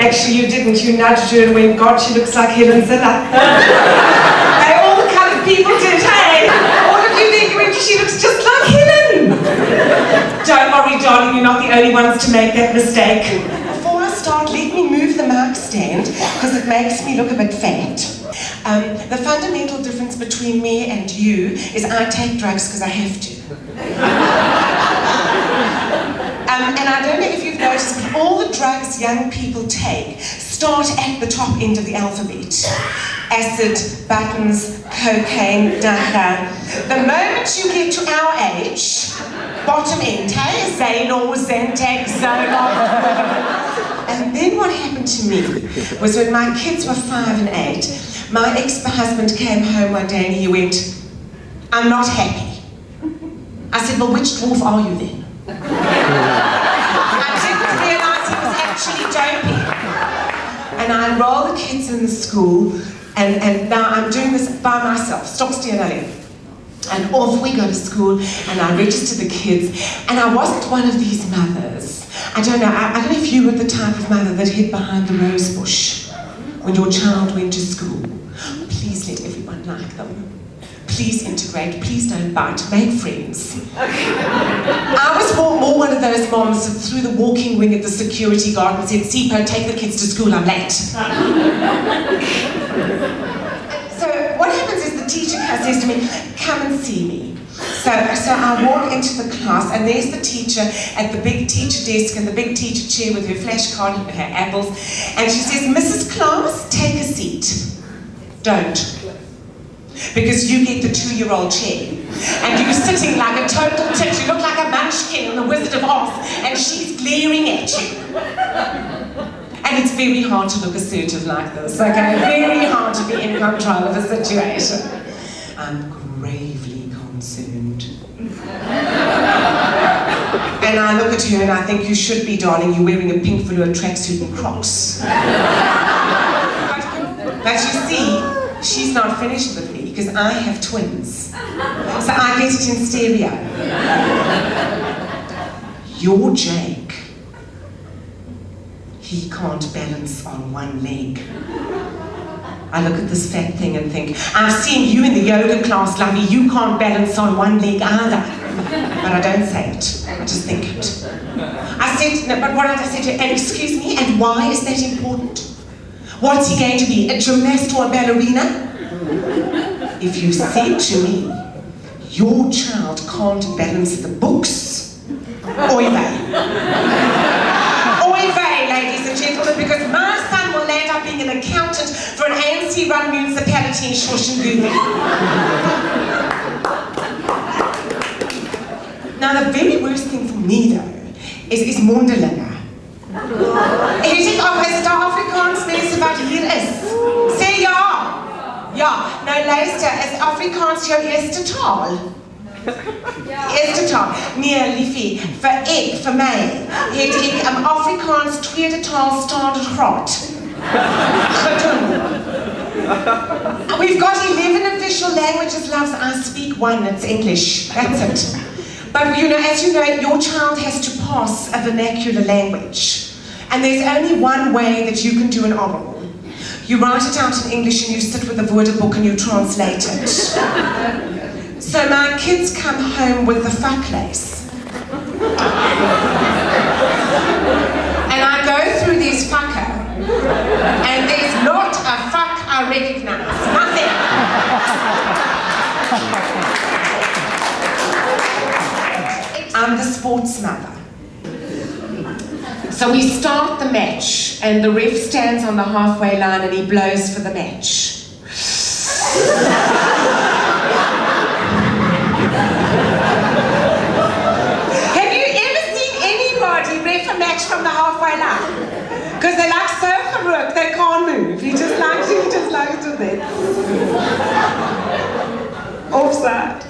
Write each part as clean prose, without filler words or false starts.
actually you didn't. You nudged her and went, God, she looks like Helen Ziller. Hey, all the coloured people did, hey? All of you think she looks just like Helen. Don't worry, darling, you're not the only ones to make that mistake. Before I start, let me move the mic stand, because it makes me look a bit fat. The fundamental difference between me and you is I take drugs because I have to. And I don't know if you've noticed, but all the drugs young people take start at the top end of the alphabet. Acid, buttons, cocaine, data. The moment you get to our age, bottom end, hey? Xanor, Zantac, Zoloft. And then what happened to me was when my kids were 5 and 8, my ex-husband came home one day and he went, I'm not happy. I said, well, which dwarf are you then? I didn't realise he was actually joking. And I enroll the kids in the school, and now I'm doing this by myself, stop stealing. And off we go to school, and I register the kids, and I wasn't one of these mothers. I don't know if you were the type of mother that hid behind the rose bush when your child went to school. Please let everyone like them. Please integrate, please don't bite, make friends. I was more one of those moms that threw the walking wing at the security guard and said, Sipo, take the kids to school, I'm late. So what happens is the teacher says to me, come and see me. So I walk into the class and there's the teacher at the big teacher desk and the big teacher chair with her flashcard and her apples. And she says, Mrs. Klass, take a seat. Don't. Because you get the 2-year-old chair. And you're sitting like a total tit. You look like a munchkin in the Wizard of Oz. And she's glaring at you. And it's very hard to look assertive like this, okay? Very hard to be in control of a situation. I'm gravely concerned. And I look at her and I think, you should be, darling. You're wearing a pink velour tracksuit and Crocs. But you see, she's not finished with me because I have twins. So I get it in stereo. Your Jake, he can't balance on one leg. I look at this fat thing and think, I've seen you in the yoga class, lovey, you can't balance on one leg either. But I don't say it, I just think it. I said, no, but what did I say to her? And excuse me, and why is that important? What's he going to be, a gymnast or a ballerina? If you said to me, your child can't balance the books, oy vey. Oy vey, ladies and gentlemen, because my son will end up being an accountant for an ANC-run municipality in Shoshanguve. Now, the very worst thing for me, though, is mondelinge. Het ek of is daar Afrikaans mense wat hier is? Sê ja. Ja, nou luister, is Afrikaans jou eerste taal? Eerste taal. Nee, liefie, vir my, het ek Afrikaans tweede taal standaard graad gedoen. We've got 11 official languages, loves. I speak one, it's English, that's it. But you know, as you know, your child has to pass a vernacular language. And there's only one way that you can do an oral. You write it out in English and you sit with a Woordenboek and you translate it. So my kids come home with the fucklace. And I go through these fucker, and there's not a fuck I recognize. Nothing. I'm the sports mother. So we start the match, and the ref stands on the halfway line and he blows for the match. Have you ever seen anybody ref a match from the halfway line? Because they're like so heroic, they can't move. He just likes to this. Offside.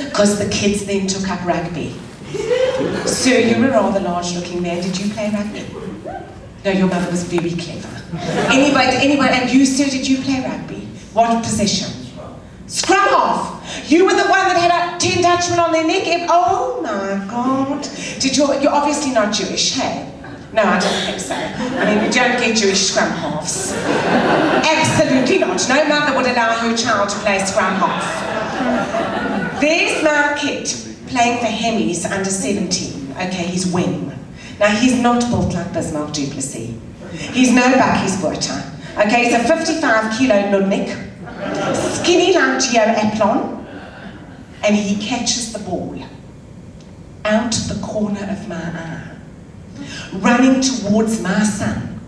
Because the kids then took up rugby. Sir, you're a rather large-looking man. Did you play rugby? No, your mother was very clever. Anybody, and you, sir, did you play rugby? What position? Scrum half. You were the one that had 10 Dutchmen on their neck. Oh my God. You're obviously not Jewish, hey? No, I don't think so. I mean, we don't get Jewish scrum halves. Absolutely not. No mother would allow her child to play scrum half. There's my kid playing for Hemis under 17. Okay, he's wing. Now, he's not built like Bismarck du Plessis. He's no Bucky's Buerta. Okay, he's a 55-kilo Nudnik, skinny like Gio Aplon, and he catches the ball out the corner of my eye. Running towards my son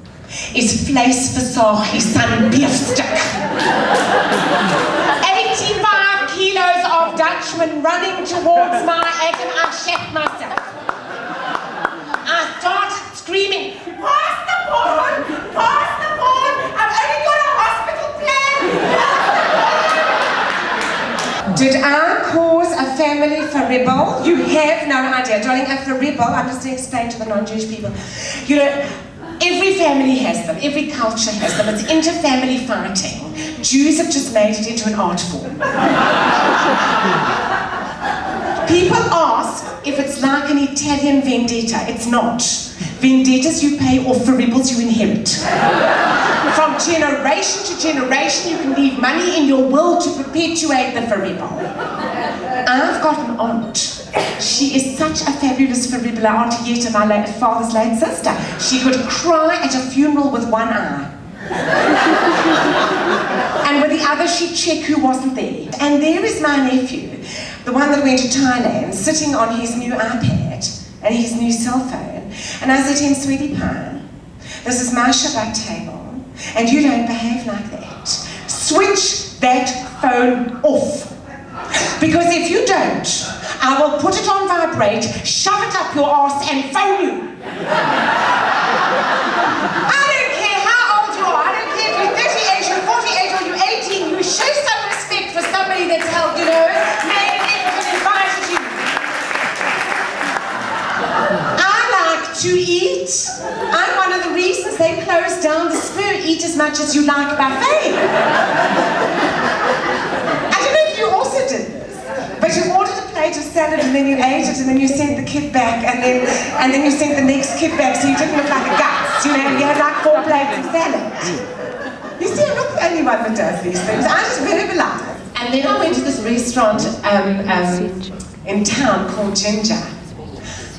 is Vlees Versace son Beefstick. 85 kilos of Dutchman running towards my egg, and I shat myself. I started screaming, pass the ball, pass the ball, I've only got a hospital plan. Did I cause a family faribble? You have no idea. Darling, a faribble, I'm just going to explain to the non-Jewish people. You know, every family has them, every culture has them. It's inter-family fighting. Jews have just made it into an art form. People ask if it's like an Italian vendetta. It's not. Vendettas you pay, or faribbles you inherit. From generation to generation, you can leave money in your will to perpetuate the faribble. I've got an aunt. She is such a fabulous faribble, Auntie Yetta, my father's late sister. She could cry at a funeral with one eye. And with the other, she'd check who wasn't there. And there is my nephew, the one that went to Thailand, sitting on his new iPad and his new cell phone. And I said to him, sweetie pie, this is my Shabbat table, and you don't behave like that. Switch that phone off. Because if you don't, I will put it on vibrate, shove it up your arse, and phone you. I don't care how old you are. I don't care if you're 38, you're 48, or you're 18. You show some respect for somebody that's held, you know, made an effort and invited you. I like to eat. I'm one of the reasons they closed down the Spur Eat As Much As You Like buffet. I don't know if you also did this, but you ordered a plate of salad and then you ate it and then you sent the kid back and then you sent the next kid back so you didn't look like a guts, you know, you had like 4 plates of salad. You see, I'm not the only one that does these things. I just verbalize. And then I went to this restaurant in town called Ginger.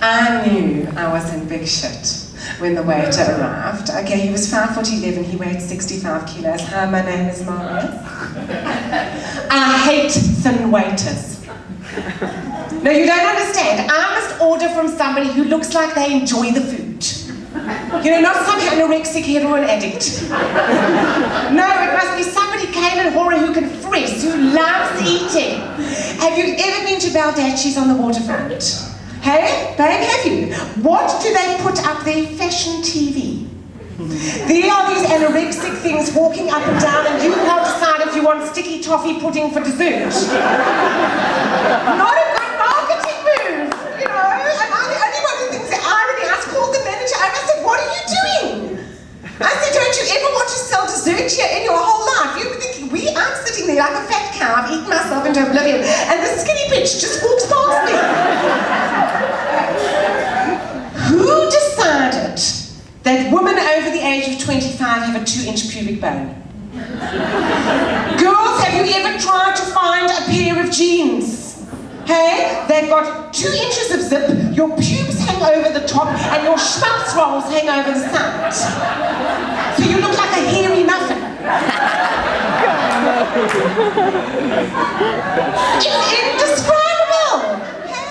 I knew I was in big shit when the waiter arrived. Okay, he was 5'11", he weighed 65 kilos. Hi, my name is Marius. I hate thin waiters. No, you don't understand. I must order from somebody who looks like they enjoy the food. You know, not some anorexic heroin addict. No, it must be somebody Kalen Horror who can freeze, who loves eating. Have you ever been to Baldacci's on the waterfront? Hey, babe, have you? What do they put up there? Fashion TV. There are these anorexic things walking up and down, and you can't decide if you want sticky toffee pudding for dessert. Not a good marketing move, you know? And I'm the only one who thinks the irony. I called the manager and I said, what are you doing? I said, don't you ever want to sell dessert here in your whole life? You were thinking, I'm sitting there like a fat cow, I've eaten myself into oblivion, and this skinny bitch just walks past me. Who decided that women over the age of 25 have a 2-inch pubic bone? Girls, have you ever tried to find a pair of jeans? Hey, they've got 2 inches of zip, your pubes hang over the top, and your schmaltz rolls hang over the side. So you look like a hairy muffin. It's indescribable.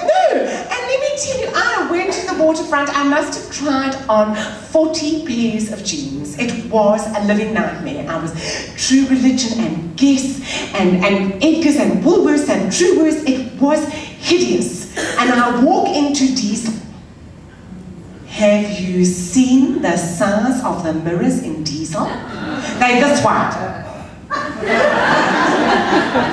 No, and let me tell you, I went to the waterfront. I must have tried on 40 pairs of jeans. It was a living nightmare. I was True Religion and Guess and Edgar's and Woolworths and Truworths. It was hideous. And I walk into Diesel. Have you seen the size of the mirrors in Diesel? They're this wide.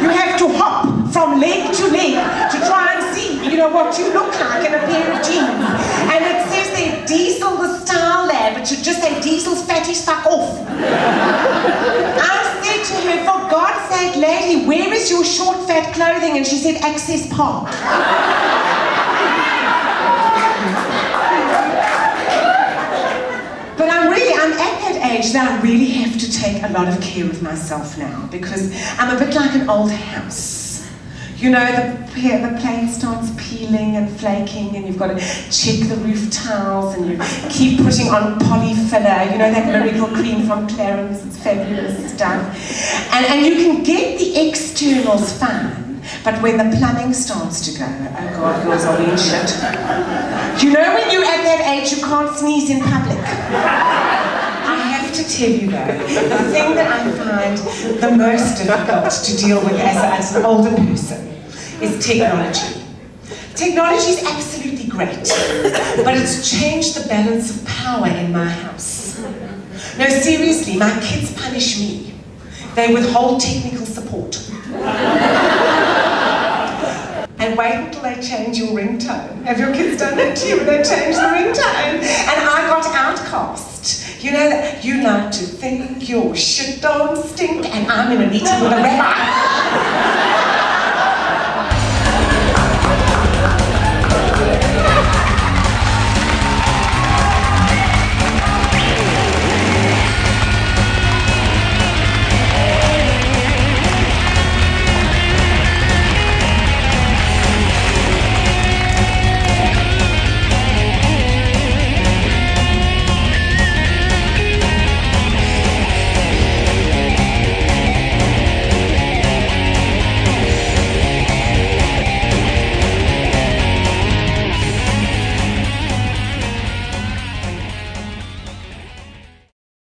You have to hop from leg to leg to try and see, you know, what you look like in a pair of jeans. And it says there, Diesel the Style Lab. It should just say, Diesel's fatty fuck off. I said to her, for God's sake, lady, where is your short fat clothing? And she said, Access Park. that I really have to take a lot of care of myself now because I'm a bit like an old house. You know, the plane starts peeling and flaking and you've got to check the roof tiles and you keep putting on polyfiller, you know, that miracle cream from Clarence, it's fabulous stuff. And you can get the externals fine, but when the plumbing starts to go, oh God, girls are being shit. You know when you're at that age you can't sneeze in public? I have to tell you though, the thing that I find the most difficult to deal with as an older person is technology. Technology is absolutely great, but it's changed the balance of power in my house. No, seriously, my kids punish me. They withhold technical support. And wait until they change your ringtone. Have your kids done that to you when they change the ringtone? And I got outcast. You know that you like to think your shit don't stink, and I'm in a meeting with a rapper.